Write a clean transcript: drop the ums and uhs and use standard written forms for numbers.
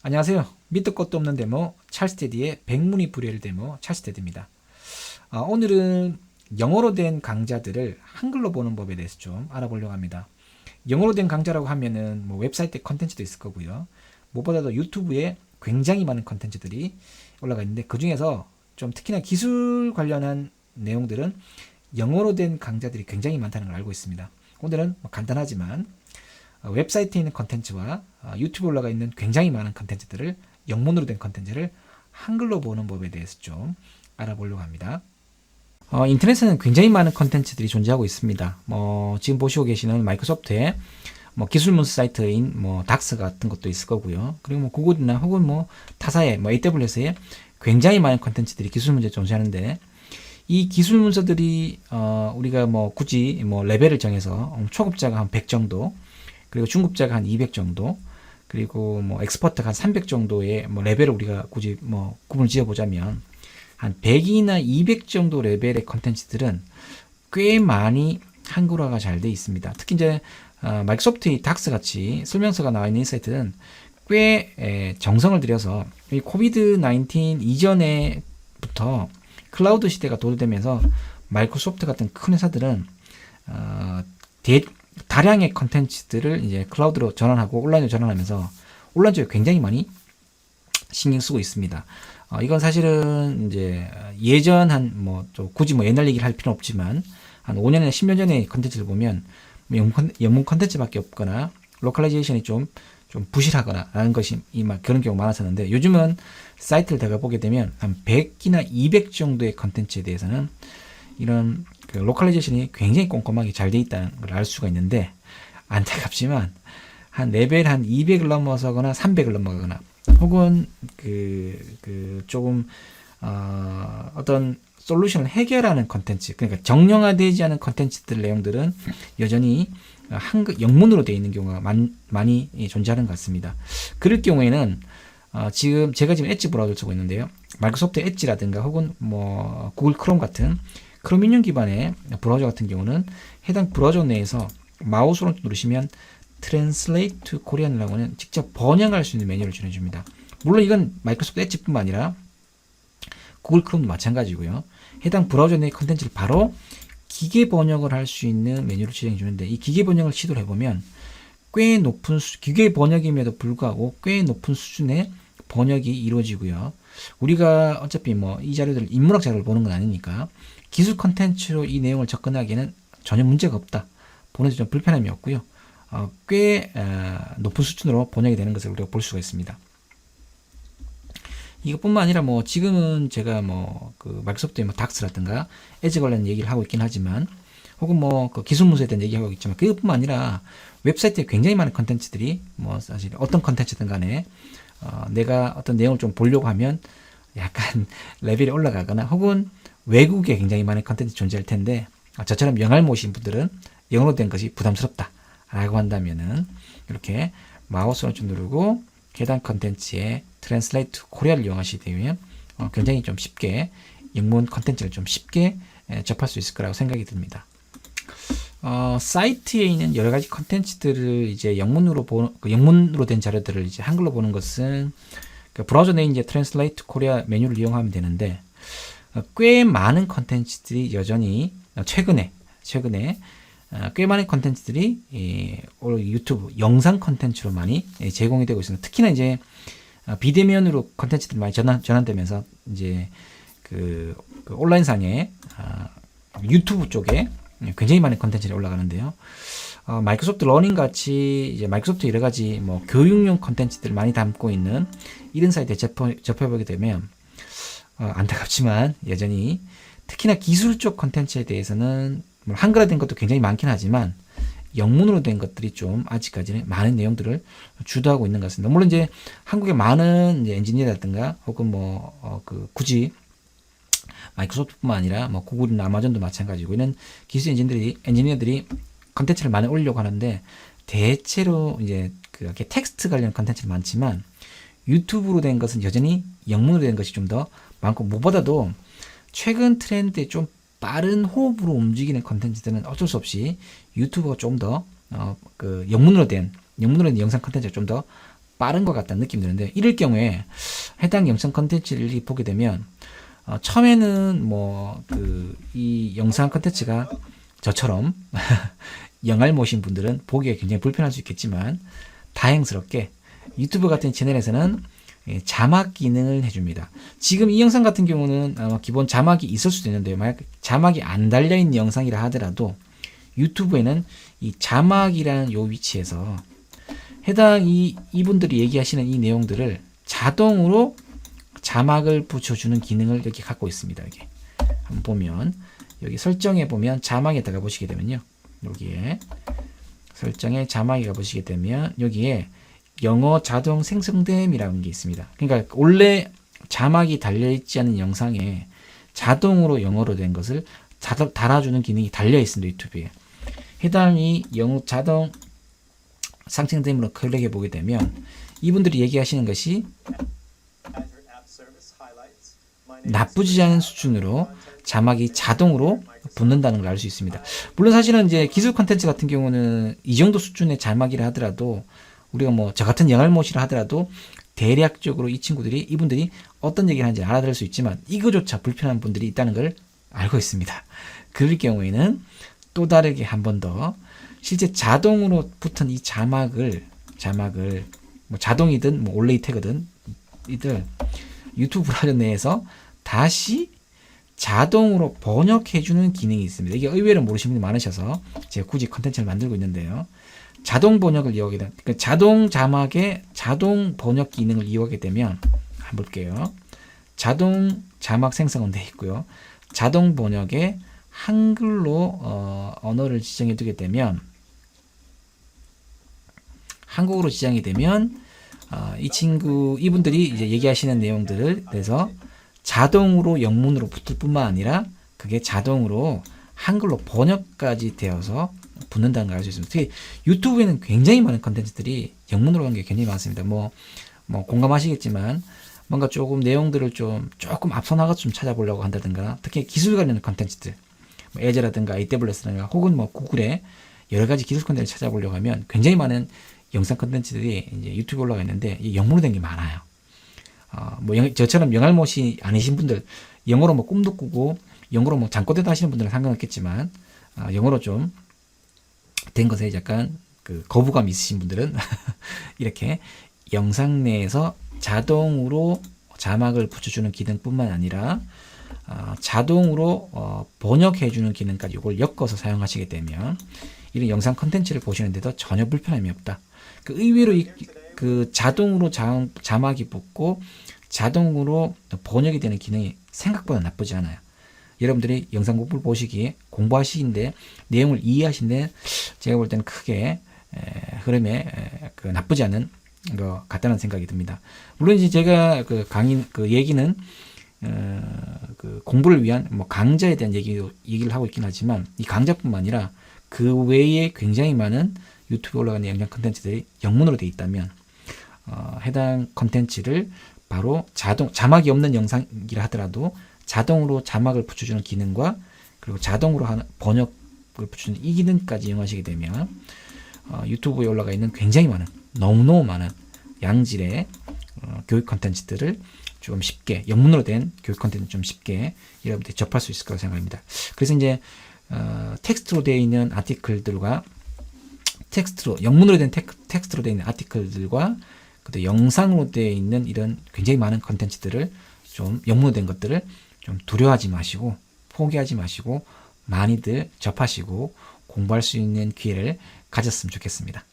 안녕하세요. 밑도 끝도 없는 데모 찰스테디의 백문이 불여일 데모 찰스테디입니다. 오늘은 영어로 된 강좌들을 한글로 보는 법에 대해서 좀 알아보려고 합니다. 영어로 된 강좌라고 하면은 뭐 웹사이트 컨텐츠도 있을 거고요. 무엇보다도 유튜브에 굉장히 많은 컨텐츠들이 올라가 있는데 그 중에서 좀 특히나 기술 관련한 내용들은 영어로 된 강좌들이 굉장히 많다는 걸 알고 있습니다. 오늘은 간단하지만 웹사이트에 있는 컨텐츠와 유튜브에 올라가 있는 굉장히 많은 컨텐츠들을 영문으로 된 컨텐츠를 한글로 보는 법에 대해서 좀 알아보려고 합니다. 인터넷에는 굉장히 많은 컨텐츠들이 존재하고 있습니다. 지금 보시고 계시는 마이크로소프트의 기술 문서 사이트인 닥스 같은 것도 있을 거고요. 그리고 구글이나 혹은 타사의 AWS에 굉장히 많은 컨텐츠들이 기술 문제에 존재하는데 이 기술 문서들이 우리가 굳이 레벨을 정해서 초급자가 한 100 정도, 그리고 중급자가 한 200 정도, 그리고 엑스퍼트가 한 300 정도의 레벨을 우리가 굳이 구분을 지어보자면 한 100이나 200 정도 레벨의 컨텐츠들은 꽤 많이 한글화가 잘 돼 있습니다. 특히 이제 마이크로소프트 닥스 같이 설명서가 나와 있는 이 사이트는 꽤 정성을 들여서 이 코비드 19 이전에부터 클라우드 시대가 도래되면서 마이크로소프트 같은 큰 회사들은 다량의 컨텐츠들을 이제 클라우드로 전환하고 온라인으로 전환하면서 온라인 쪽에 굉장히 많이 신경 쓰고 있습니다. 이건 사실은 이제 예전 굳이 옛날 얘기를 할 필요는 없지만 한 5년이나 10년 전의 컨텐츠를 보면 영문 컨텐츠밖에 없거나 로컬라이제이션이 좀 부실하거나 라는 것이 그런 경우가 많았었는데 요즘은 사이트를 들어가 보게 되면 한 100이나 200 정도의 컨텐츠에 대해서는 이런 로컬라이제이션이 굉장히 꼼꼼하게 잘 돼 있다는 걸 알 수가 있는데 안타깝지만 한 레벨 한 200을 넘어서거나 300을 넘어가거나 혹은 조금 어떤 솔루션을 해결하는 컨텐츠, 그러니까 정형화되지 않은 컨텐츠들 내용들은 여전히 영문으로 되어 있는 경우가 많이 존재하는 것 같습니다. 그럴 경우에는 제가 지금 엣지 브라우저를 쓰고 있는데요. 마이크로소프트 엣지라든가 혹은 구글 크롬 같은 크롬 인용 기반의 브라우저 같은 경우는 해당 브라우저 내에서 마우스 오른쪽 누르시면 Translate to Korean이라고 하는 직접 번역할 수 있는 메뉴를 준해줍니다. 물론 이건 마이크로소프트 엣지뿐만 아니라 구글 크롬도 마찬가지고요. 해당 브라우저 내의 컨텐츠를 바로 기계 번역을 할 수 있는 메뉴를 지정해 주는데 이 기계 번역을 시도를 해보면 꽤 높은 기계 번역임에도 불구하고 꽤 높은 수준의 번역이 이루어지고요. 우리가 어차피 이 자료들 인문학 자료를 보는 건 아니니까 기술 컨텐츠로 이 내용을 접근하기에는 전혀 문제가 없다. 보는데 좀 불편함이 없고요. 꽤 높은 수준으로 번역이 되는 것을 우리가 볼 수가 있습니다. 이것뿐만 아니라 지금은 제가 마이크로소프트의 닥스라든가 에지 관련 얘기를 하고 있긴 하지만 혹은 그 기술 문서에 대한 얘기하고 있지만 그것뿐만 아니라 웹사이트에 굉장히 많은 컨텐츠들이 사실 어떤 컨텐츠든 간에 내가 어떤 내용을 좀 보려고 하면 약간 레벨이 올라가거나 혹은 외국에 굉장히 많은 컨텐츠 존재할 텐데 저처럼 영알못인 분들은 영어로 된 것이 부담스럽다 라고 한다면은 이렇게 마우스 오른쪽 누르고 해당 컨텐츠의 Translate to Korea를 이용하시게 되면 굉장히 좀 쉽게 영문 컨텐츠를 좀 쉽게 접할 수 있을 거라고 생각이 듭니다. 사이트에 있는 여러 가지 컨텐츠들을 이제 영문으로 된 자료들을 이제 한글로 보는 것은 브라우저 내에 이제 Translate to Korea 메뉴를 이용하면 되는데 꽤 많은 컨텐츠들이 여전히 최근에 꽤 많은 컨텐츠들이 유튜브 영상 컨텐츠로 많이 제공이 되고 있습니다. 특히나 이제 비대면으로 컨텐츠들이 많이 전환되면서 이제 그 온라인상에 유튜브 쪽에 굉장히 많은 컨텐츠가 올라가는데요. 마이크로소프트 러닝 같이 이제 마이크로소프트 여러 가지 교육용 컨텐츠들을 많이 담고 있는 이런 사이트에 접해보게 되면 안타깝지만 여전히 특히나 기술 쪽 컨텐츠에 대해서는 한글화된 것도 굉장히 많긴 하지만 영문으로 된 것들이 좀 아직까지는 많은 내용들을 주도하고 있는 것 같습니다. 물론 이제 한국의 많은 이제 엔지니어라든가 혹은 굳이 마이크로소프트뿐만 아니라 구글이나 아마존도 마찬가지고 이런 기술 엔지니어들이 컨텐츠를 많이 올리려고 하는데 대체로 이제 그렇게 텍스트 관련 컨텐츠는 많지만 유튜브로 된 것은 여전히 영문으로 된 것이 좀 더 많고 무엇보다도 최근 트렌드에 좀 빠른 호흡으로 움직이는 컨텐츠들은 어쩔 수 없이 유튜브가 좀 더 영문으로 된 영상 컨텐츠가 좀 더 빠른 것 같다는 느낌이 드는데, 이럴 경우에 해당 영상 컨텐츠를 보게 되면 처음에는 이 영상 컨텐츠가 저처럼 영알 모신 분들은 보기에 굉장히 불편할 수 있겠지만, 다행스럽게 유튜브 같은 채널에서는 자막 기능을 해줍니다. 지금 이 영상 같은 경우는 아마 기본 자막이 있을 수도 있는데요. 만약 자막이 안 달려있는 영상이라 하더라도 유튜브에는 이 자막이라는 요 위치에서 해당 이분들이 얘기하시는 이 내용들을 자동으로 자막을 붙여주는 기능을 여기 갖고 있습니다. 여기 한번 보면, 여기 설정에 보면 자막에다가 보시게 되면요, 여기에 설정에 자막에 가보시게 되면 여기에 영어 자동 생성됨이라는 게 있습니다. 그러니까 원래 자막이 달려있지 않은 영상에 자동으로 영어로 된 것을 달아주는 기능이 달려 있습니다. 유튜브에. 해당 이 영어 자동 생성됨으로 클릭해 보게 되면 이분들이 얘기하시는 것이 나쁘지 않은 수준으로 자막이 자동으로 붙는다는 걸 알 수 있습니다. 물론 사실은 이제 기술 콘텐츠 같은 경우는 이 정도 수준의 자막이라 하더라도, 우리가 저 같은 영알못이라 하더라도 대략적으로 이분들이 어떤 얘기를 하는지 알아들을 수 있지만, 이거조차 불편한 분들이 있다는 걸 알고 있습니다. 그럴 경우에는 또 다르게 한 번 더 실제 자동으로 붙은 이 자막을 자동이든 올레이 태그든 이들 유튜브 브라우저 내에서 다시 자동으로 번역해주는 기능이 있습니다. 이게 의외로 모르시는 분이 많으셔서 제가 굳이 컨텐츠를 만들고 있는데요. 자동 번역을 이용하게 되면, 그러니까 자동 자막의 자동 번역 기능을 이용하게 되면, 한번 볼게요. 자동 자막 생성은 되어 있고요. 자동 번역에 한글로 언어를 지정해 두게 되면, 한국어로 지정이 되면 이분들이 이제 얘기하시는 내용들을 그래서 자동으로 영문으로 붙을 뿐만 아니라 그게 자동으로 한글로 번역까지 되어서 붙는다는 걸 알 수 있습니다. 특히 유튜브에는 굉장히 많은 컨텐츠들이 영문으로 간 게 굉장히 많습니다. 공감하시겠지만 뭔가 조금 내용들을 조금 앞서 나가서 좀 찾아보려고 한다든가, 특히 기술 관련 컨텐츠들, 에저라든가 AWS라든가 혹은 구글에 여러 가지 기술 컨텐츠 찾아보려고 하면 굉장히 많은 영상 컨텐츠들이 이제 유튜브에 올라가 있는데 이 영문으로 된 게 많아요. 저처럼 영알못이 아니신 분들, 영어로 꿈도 꾸고 영어로 잠꼬대도 하시는 분들은 상관없겠지만, 영어로 좀 된 것에 약간 거부감 있으신 분들은 이렇게 영상 내에서 자동으로 자막을 붙여주는 기능뿐만 아니라 자동으로 번역해주는 기능까지 이걸 엮어서 사용하시게 되면 이런 영상 컨텐츠를 보시는데도 전혀 불편함이 없다. 의외로 자동으로 자막이 붙고 자동으로 번역이 되는 기능이 생각보다 나쁘지 않아요. 여러분들이 영상 공부를 보시기에 공부하시는데 내용을 이해하시는데 제가 볼 때는 크게 흐름에 나쁘지 않은 것 같다는 생각이 듭니다. 물론 이제 제가 얘기는 공부를 위한 강좌에 대한 얘기를 하고 있긴 하지만, 이 강좌뿐만 아니라 그 외에 굉장히 많은 유튜브에 올라가는 영상 컨텐츠들이 영문으로 되어 있다면 해당 컨텐츠를 바로 자막이 없는 영상이라 하더라도 자동으로 자막을 붙여주는 기능과 그리고 자동으로 번역을 붙여주는 이 기능까지 이용하시게 되면 유튜브에 올라가 있는 굉장히 많은, 너무너무 많은 양질의 교육 컨텐츠들을 좀 쉽게, 영문으로 된 교육 컨텐츠 좀 쉽게 여러분들이 접할 수 있을 거라고 생각합니다. 그래서 이제 텍스트로 되어 있는 아티클들과 영문으로 된 텍스트로 되어 있는 아티클들과 그다음 영상으로 되어 있는 이런 굉장히 많은 컨텐츠들을 좀 영문으로 된 것들을 좀 두려워하지 마시고 포기하지 마시고 많이들 접하시고 공부할 수 있는 기회를 가졌으면 좋겠습니다.